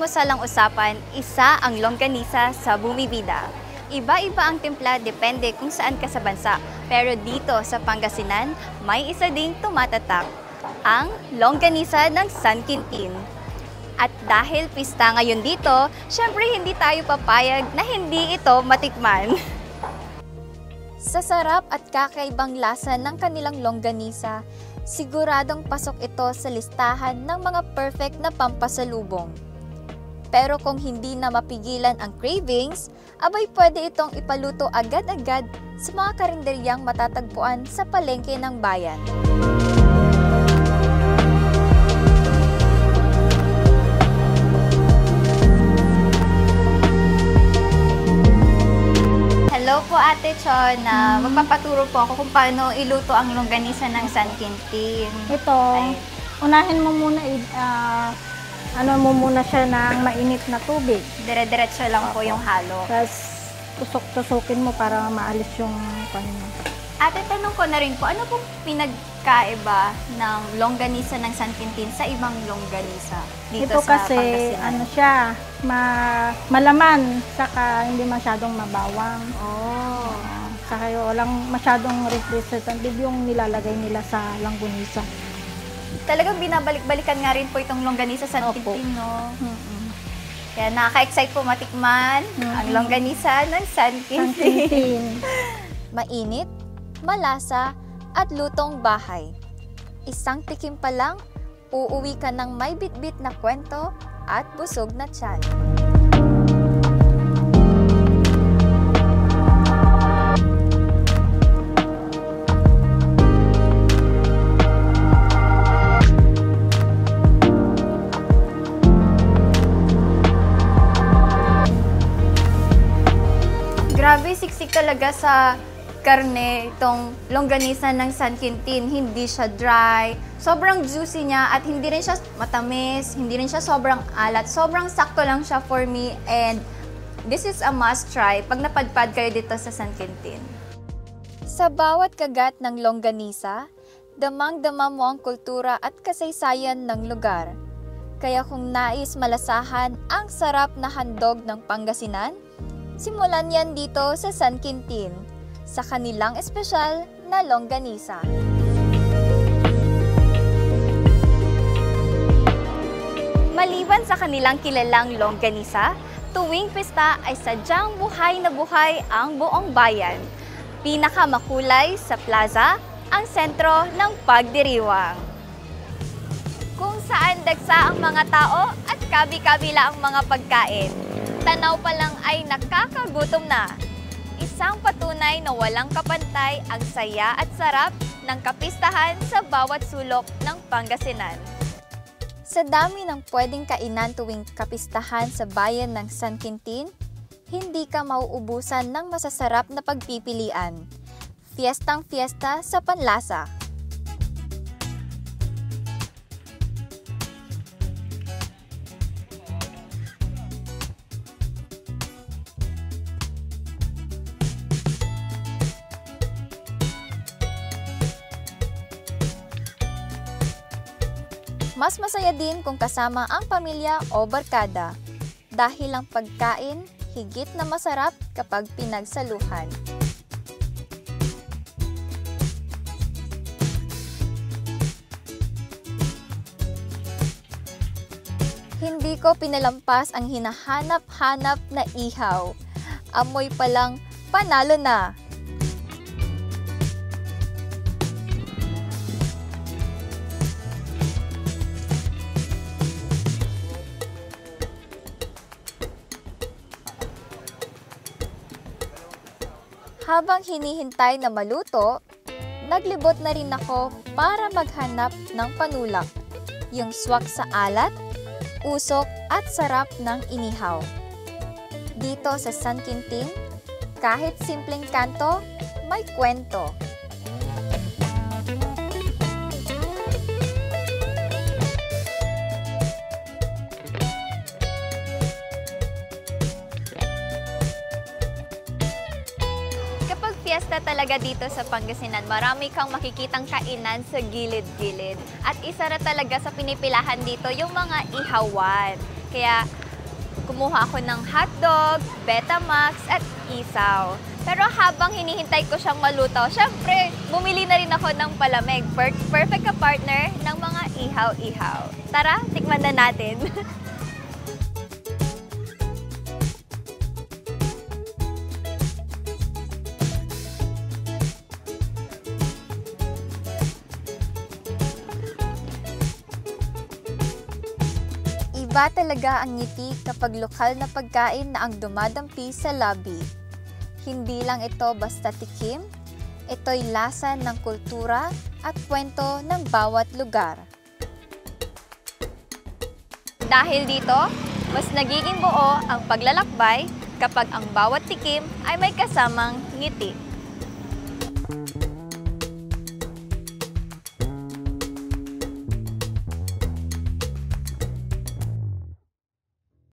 almusal ang usapan, isa ang longganisa sa Bumibida. Iba-iba ang timpla depende kung saan ka sa bansa. Pero dito sa Pangasinan, may isa ding tumatatak, ang longganisa ng San Quintin. At dahil pista ngayon dito, syempre hindi tayo papayag na hindi ito matikman. Sa sarap at kakaibang lasa ng kanilang longganisa, siguradong pasok ito sa listahan ng mga perfect na pampasalubong. Pero kung hindi na mapigilan ang cravings, abay pwede itong ipaluto agad-agad sa mga karinderyang matatagpuan sa palengke ng bayan. Hello po Ate Chon, magpapaturo po ako kung paano iluto ang longganisa ng San Quintin. Ito, unahin mo muna, ano mo muna siya ng mainit na tubig. Dire-diretso lang po yung halo. Tapos, tusok-tusokin mo para maalis yung kanina. Ate, tanong ko na rin po, ano pong pinagkaiba ng longganisa ng San Quintin sa ibang longganisa dito Ito sa kasi, Pangasinan? ano siya, malaman, saka hindi masyadong mabawang. Oh. Saka walang masyadong representative yung nilalagay nila sa longganisa. Talagang binabalik-balikan nga rin po itong longganisa sa San Quintin, no? Kaya nakaka-excite po matikman ang longganisa ng San Quintin. Mainit, malasa, at lutong bahay. Isang tikim pa lang, uuwi ka ng may bitbit na kwento at busog na tiyan. Grabe, siksik talaga sa karne itong longganisa ng San Quintin. Hindi siya dry, sobrang juicy niya at hindi rin siya matamis, hindi rin siya sobrang alat. Sobrang sakto lang siya for me and this is a must try pag napadpad kayo dito sa San Quintin. Sa bawat kagat ng longganisa, damang-dama mo ang kultura at kasaysayan ng lugar. Kaya kung nais malasahan ang sarap na handog ng Pangasinan, simulan yan dito sa San Quintin, sa kanilang espesyal na longganisa. Maliban sa kanilang kilalang longganisa, tuwing pista ay sadyang buhay na buhay ang buong bayan. Pinakamakulay sa plaza, ang sentro ng pagdiriwang. Kung saan dagsa ang mga tao at kabi-kabila ang mga pagkain. Tanaw pa lang ay nakakagutom na. Isang patunay na walang kapantay ang saya at sarap ng kapistahan sa bawat sulok ng Pangasinan. Sa dami ng pwedeng kainan tuwing kapistahan sa bayan ng San Quintin, hindi ka mauubusan ng masasarap na pagpipilian. Fiestang-fiesta sa panlasa. Mas masaya din kung kasama ang pamilya o barkada dahil ang pagkain higit na masarap kapag pinagsaluhan. Hindi ko pinalampas ang hinahanap-hanap na ihaw. Amoy pa lang, panalo na! Habang hinihintay na maluto, naglibot na rin ako para maghanap ng panulak, yung swak sa alat, usok at sarap ng inihaw. Dito sa San Quintin, kahit simpleng kanto, may kwento. Fiesta talaga dito sa Pangasinan. Marami kang makikitang kainan sa gilid-gilid. At isa na talaga sa pinipilahan dito yung mga ihawan. Kaya Kumuha ako ng hotdog, Betamax at isaw. Pero habang hinihintay ko siyang maluto, syempre, bumili na rin ako ng palamig. Perfect ka partner ng mga ihaw-ihaw. Tara, tikman na natin. Iba talaga ang ngiti kapag lokal na pagkain na ang dumadampi sa lobby. Hindi lang ito basta tikim, ito'y lasa ng kultura at kwento ng bawat lugar. Dahil dito, mas nagiging buo ang paglalakbay kapag ang bawat tikim ay may kasamang ngiti.